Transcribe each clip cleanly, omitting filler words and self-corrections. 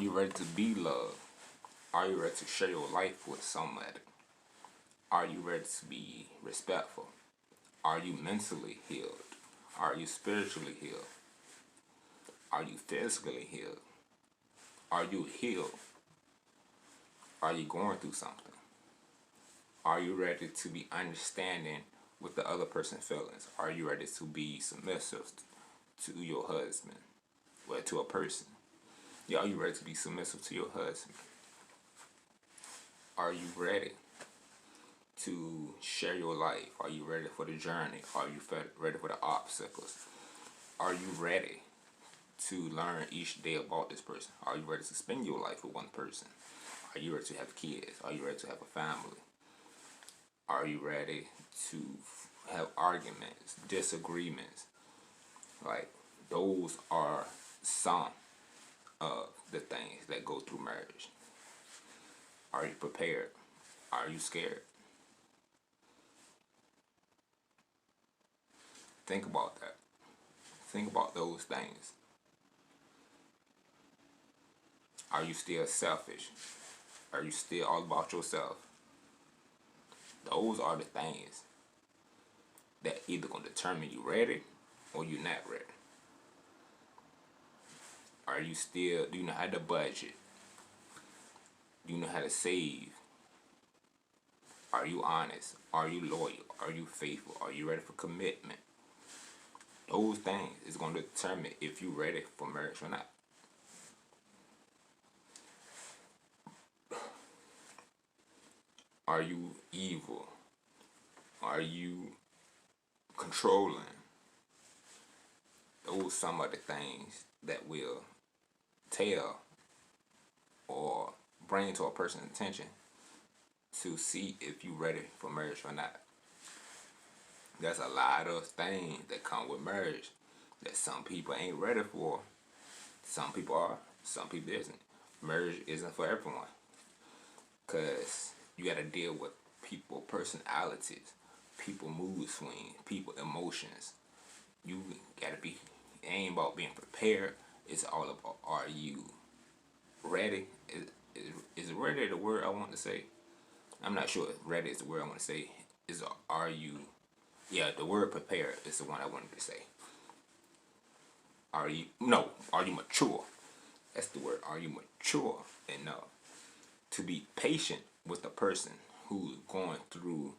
you ready to be loved? Are you ready to share your life with somebody? Are you ready to be respectful? Are you mentally healed? Are you spiritually healed? Are you physically healed? Are you healed? Are you going through something? Are you ready to be understanding with the other person's feelings? Are you ready to be submissive to your husband? Well, to a person. Yeah, are you ready to be submissive to your husband? Are you ready to share your life? Are you ready for the journey? Are you ready for the obstacles? Are you ready to learn each day about this person? Are you ready to spend your life with one person? Are you ready to have kids? Are you ready to have a family? Are you ready to have arguments, disagreements? Like, those are some of the things that go through marriage. Are you prepared? Are you scared? Think about that. Think about those things. Are you still selfish? Are you still all about yourself? Those are the things that either gonna determine you ready or you not ready. Are you still, do you know how to budget? Do you know how to save? Are you honest? Are you loyal? Are you faithful? Are you ready for commitment? Those things is going to determine if you're ready for marriage or not. Are you evil? Are you controlling? Those some of the things that will tell or bring to a person's attention to see if you're ready for marriage or not. There's a lot of things that come with marriage that some people ain't ready for. Some people are, some people isn't. Marriage isn't for everyone. Because you got to deal with people personalities, people mood swings, people emotions. You got to be, it ain't about being prepared. It's all about, are you ready? Is ready the word I want to say? I'm not sure if ready is the word I want to say. Are you, yeah, the word prepared is the one I wanted to say. Are you mature? That's the word. Are you mature enough to be patient with a person who's going through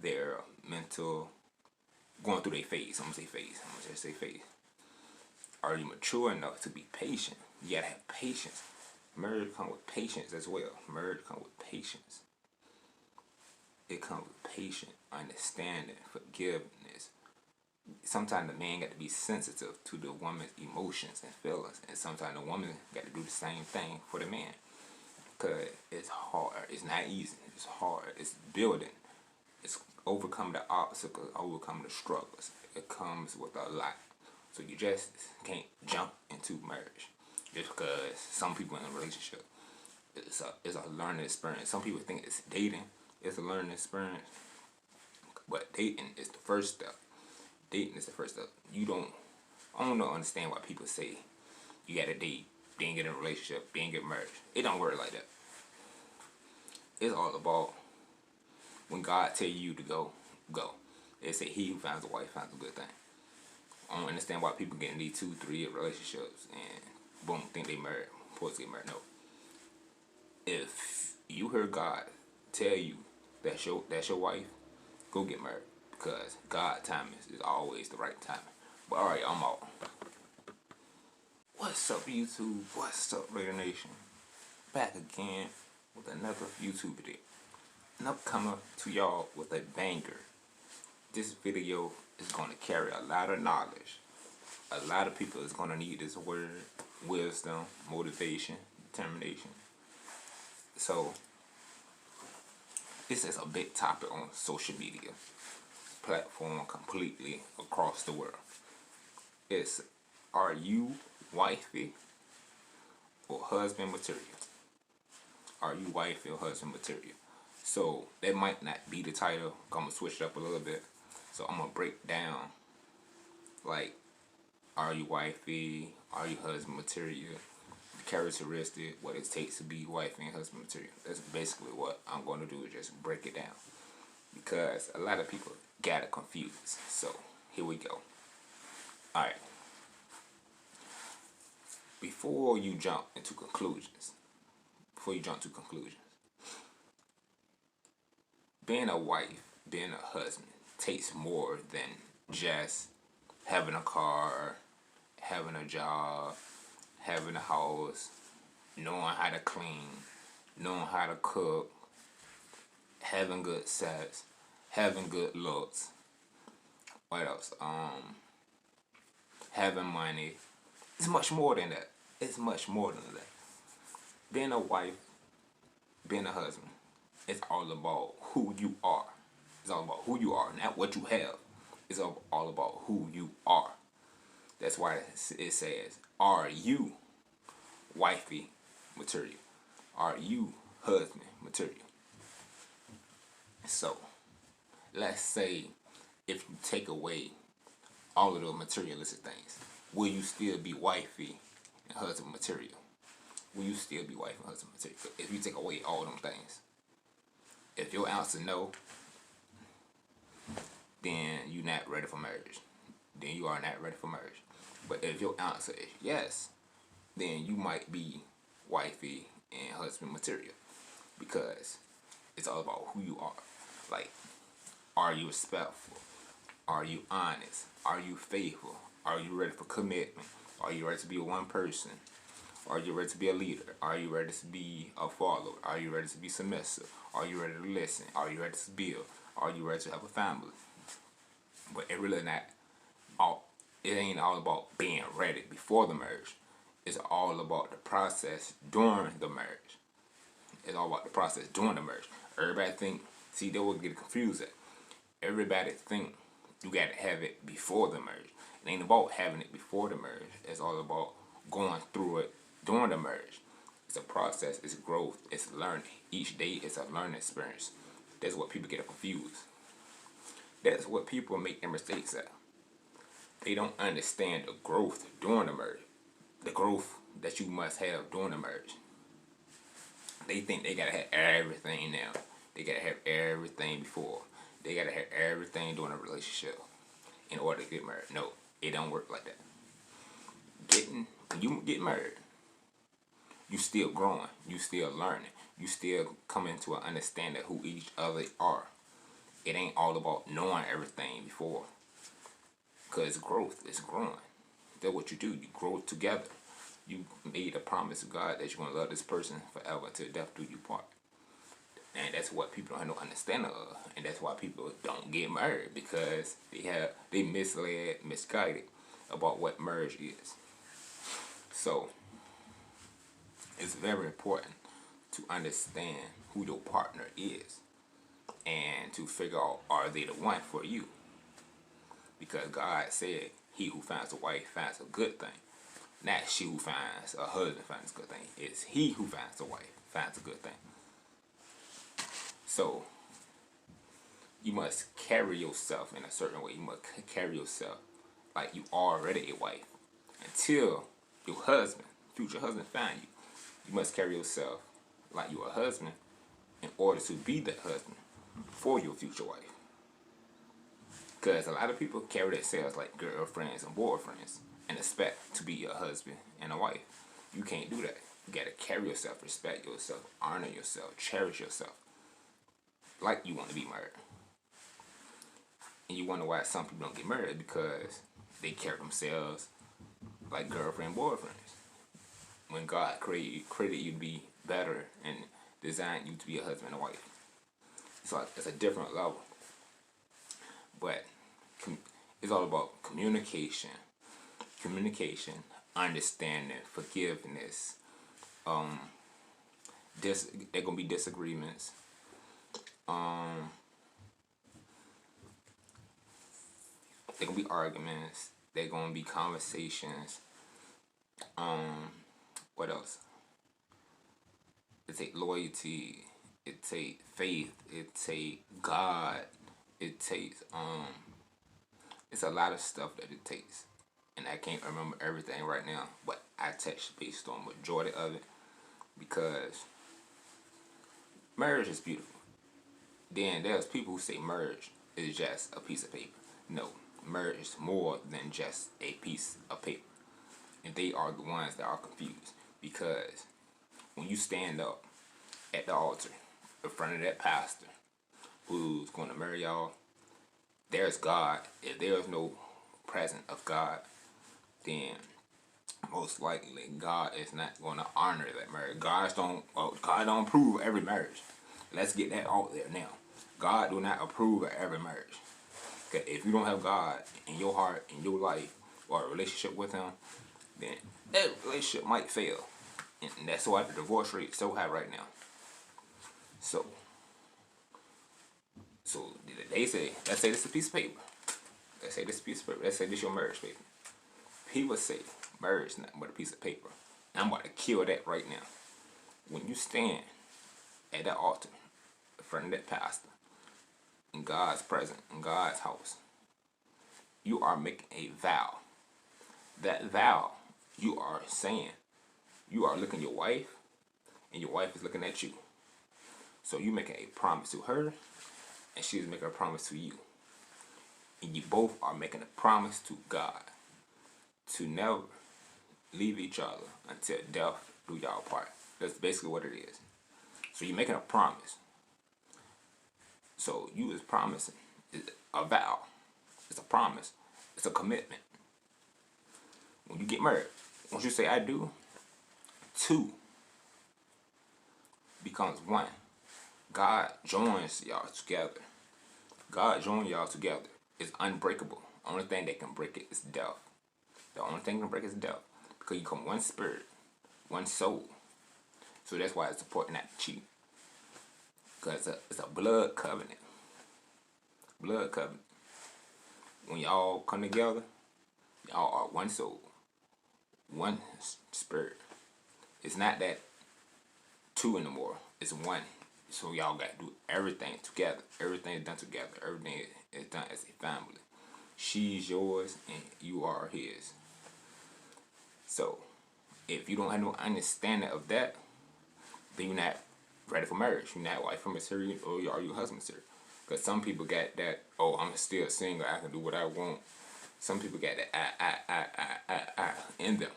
their mental, going through their phase? I'm going to say phase. I'm going to just say phase. Are you mature enough to be patient? You got to have patience. Marriage comes with patience as well. Marriage comes with patience. It comes with patience, understanding, forgiveness. Sometimes the man got to be sensitive to the woman's emotions and feelings, and sometimes the woman got to do the same thing for the man. Because it's hard. It's not easy. It's hard. It's building. It's overcoming the obstacles, overcoming the struggles. It comes with a lot. So you just can't jump into marriage just because some people in a relationship. It's a learning experience. Some people think it's dating. It's a learning experience. But dating is the first step. Dating is the first step. I don't understand why people say you gotta date, then get in a relationship, then get married. It don't work like that. It's all about when God tell you to go, go. They say he who finds a wife finds a good thing. I don't understand why people get in these 2-3 year relationships and boom, think they married, supposed to get married. No. If you heard God tell you that's your wife, go get married. Because God's timing is always the right timing. But alright, I'm out. What's up, YouTube? What's up, Raider Nation? Back again with another YouTube video. And I'm coming to y'all with a banger. This video is going to carry a lot of knowledge. A lot of people is going to need this word, wisdom, motivation, determination. So, this is a big topic on social media platform completely across the world. It's, are you wifey or husband material? Are you wifey or husband material? So that might not be the title. I'm gonna switch it up a little bit. So I'm gonna break down, like, are you wifey? Are you husband material? characteristic, what it takes to be wife and husband material. That's basically what I'm going to do, is just break it down, because a lot of people got it confused. So here we go. All right. Before you jump to conclusions, being a wife, being a husband takes more than just having a car, having a job, having a house, knowing how to clean, knowing how to cook, having good sex, having good looks. What else? Having money. It's much more than that. It's much more than that. Being a wife, being a husband, it's all about who you are. It's all about who you are, not what you have. It's all about who you are. That's why it says, are you wifey material? Are you husband material? So, let's say if you take away all of those materialistic things, will you still be wifey and husband material? Will you still be wife and husband material if you take away all them things? If your answer no, then you're not ready for marriage. Then you are not ready for marriage. But if your answer is yes, then you might be wifey and husband material, because it's all about who you are. Like, are you respectful? Are you honest? Are you faithful? Are you ready for commitment? Are you ready to be one person? Are you ready to be a leader? Are you ready to be a follower? Are you ready to be submissive? Are you ready to listen? Are you ready to build? Are you ready to have a family? But it really not all. It ain't all about being ready before the marriage. It's all about the process during the marriage. It's all about the process during the marriage. Everybody think. See, they will get confused at. Everybody think you got to have it before the marriage. It ain't about having it before the marriage. It's all about going through it during the marriage. It's a process. It's growth. It's learning. Each day is a learning experience. That's what people get confused. That's what people make their mistakes at. They don't understand the growth during the marriage. The growth that you must have during the marriage. They think they gotta have everything now. They gotta have everything before. They gotta have everything during a relationship in order to get married. No, it don't work like that. When you get married, you still growing. You still learning. You still coming to an understanding of who each other are. It ain't all about knowing everything before. Because growth is growing. That's what you do. You grow together. You made a promise to God that you're going to love this person forever till death do you part. And that's what people don't have no understanding of. And that's why people don't get married, because they misguided about what marriage is. So, it's very important to understand who your partner is and to figure out, are they the one for you? Because God said, he who finds a wife finds a good thing. Not she who finds a husband finds a good thing. It's he who finds a wife finds a good thing. So, you must carry yourself in a certain way. You must carry yourself like you already a wife. Until your husband, future husband, find you. You must carry yourself like you're a husband in order to be that husband for your future wife. Because a lot of people carry themselves like girlfriends and boyfriends and expect to be a husband and a wife. You can't do that. You gotta carry yourself, respect yourself, honor yourself, cherish yourself like you want to be married. And you wonder why some people don't get married, because they carry themselves like girlfriend, boyfriends. When God created you to be better and designed you to be a husband and wife. So it's a different level. But it's all about communication, understanding, forgiveness. There gonna be disagreements. There gonna be arguments. There gonna be conversations. What else? It take loyalty. It take faith. It take God. It takes it's a lot of stuff that it takes. and I can't remember everything right now, but I touched based on majority of it because marriage is beautiful. Then there's people who say marriage is just a piece of paper. No, marriage is more than just a piece of paper. And they are the ones that are confused because when you stand up at the altar in front of that pastor who's going to marry y'all, there's God. If there's no presence of God, then most likely God is not going to honor that marriage. God don't approve every marriage. Let's get that out there now. God do not approve of every marriage. Okay, if you don't have God in your heart, in your life, or a relationship with Him, then that relationship might fail. And that's why the divorce rate is so high right now. So they say, let's say this is a piece of paper. Let's say this is a piece of paper. Let's say this is your marriage paper. People say marriage is nothing but a piece of paper. I'm about to kill that right now. When you stand at that altar in front of that pastor in God's presence, in God's house, you are making a vow. That vow, you are saying, you are looking at your wife, and your wife is looking at you. So you making a promise to her, and she's making a promise to you. And you both are making a promise to God to never leave each other until death do y'all part. That's basically what it is. So you're making a promise. So you is promising. It's a vow. It's a promise. It's a commitment. When you get married, once you say I do, two becomes one. God joins y'all together. God joins y'all together. It's unbreakable. Only thing that can break it is death. The only thing that can break it is death. Because you become one spirit, one soul. So that's why it's important not to cheat. Because it's a blood covenant. Blood covenant. When y'all come together, y'all are one soul. One spirit. It's not that two anymore. It's one. So y'all got to do everything together. Everything is done together. Everything is done as a family. She's yours and you are his. So, if you don't have no understanding of that, then you're not ready for marriage. You're not wife material or are you husband material. Because some people got that, oh, I'm still single, I can do what I want. Some people got that I in them.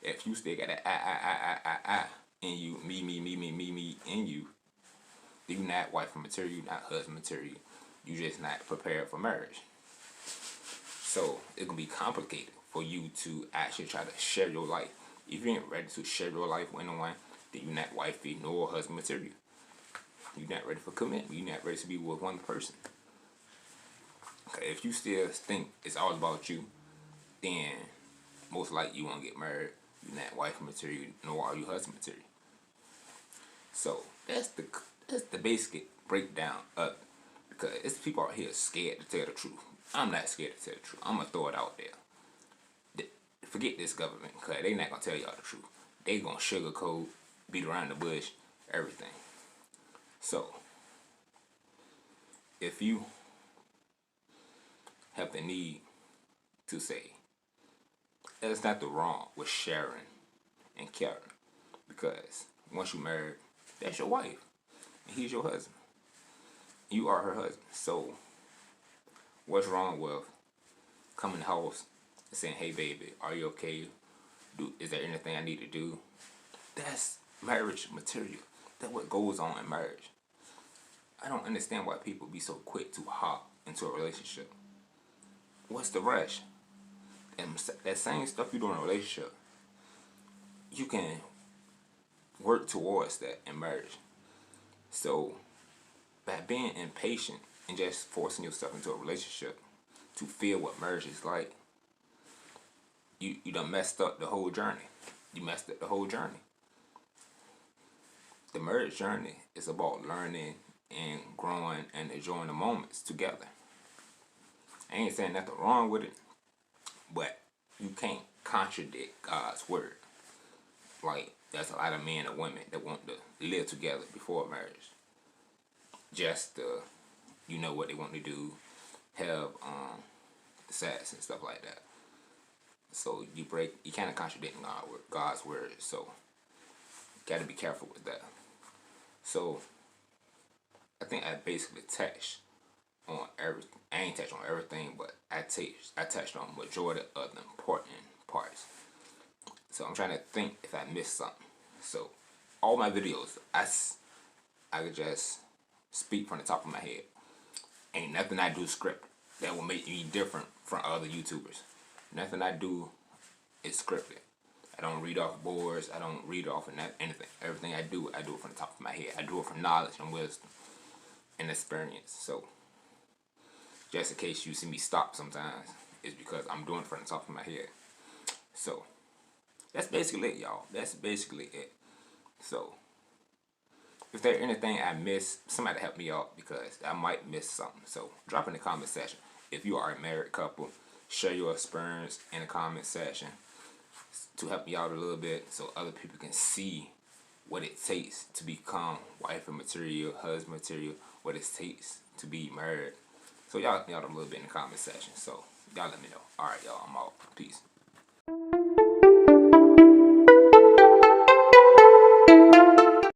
If you still got that I in you, me in you, then you're not wife material, you're not husband material. You just not prepared for marriage. So it can be complicated for you to actually try to share your life. If you ain't ready to share your life with anyone, then you're not wifey nor husband material. You're not ready for commitment. You're not ready to be with one person. Okay, if you still think it's all about you, then most likely you won't get married. You're not wife material nor are you husband material. So that's the basic breakdown of it. Because it's people out here scared to tell the truth. I'm not scared to tell the truth. I'm going to throw it out there. Forget this government, because they not going to tell y'all the truth. They going to sugarcoat, beat around the bush, everything. So, if you have the need to say, there's nothing wrong with sharing and caring. Because once you married, that's your wife. And he's your husband. You are her husband. So, what's wrong with coming to the house and saying, hey baby, are you okay? Is there anything I need to do? That's marriage material. That's what goes on in marriage. I don't understand why people be so quick to hop into a relationship. What's the rush? And that same stuff you do in a relationship, you can work towards that in marriage. So, by being impatient and just forcing yourself into a relationship to feel what marriage is like, you done messed up the whole journey. You messed up the whole journey. The marriage journey is about learning and growing and enjoying the moments together. I ain't saying nothing wrong with it, but you can't contradict God's word. Like, there's a lot of men and women that want to live together before marriage. Just you know what they want to do, have sex and stuff like that. So you kind of contradicting God's word. So got to be careful with that. So I think I basically touched on everything. I ain't touched on everything, but I touched on majority of the important parts. So I'm trying to think if I missed something. So all my videos, I could just speak from the top of my head. Ain't nothing I do scripted that will make me different from other YouTubers. Nothing I do is scripted. I don't read off boards. I don't read off of anything. Everything I do it from the top of my head. I do it from knowledge and wisdom and experience. So just in case you see me stop sometimes, it's because I'm doing it from the top of my head. So that's basically it, y'all. That's basically it. So if there's anything I missed, somebody help me out because I might miss something. So drop in the comment section. If you are a married couple, share your experience in the comment section to help me out a little bit so other people can see what it takes to become wife material, husband material, what it takes to be married. So y'all help me out a little bit in the comment section. So y'all let me know. Alright, y'all, I'm out. Peace.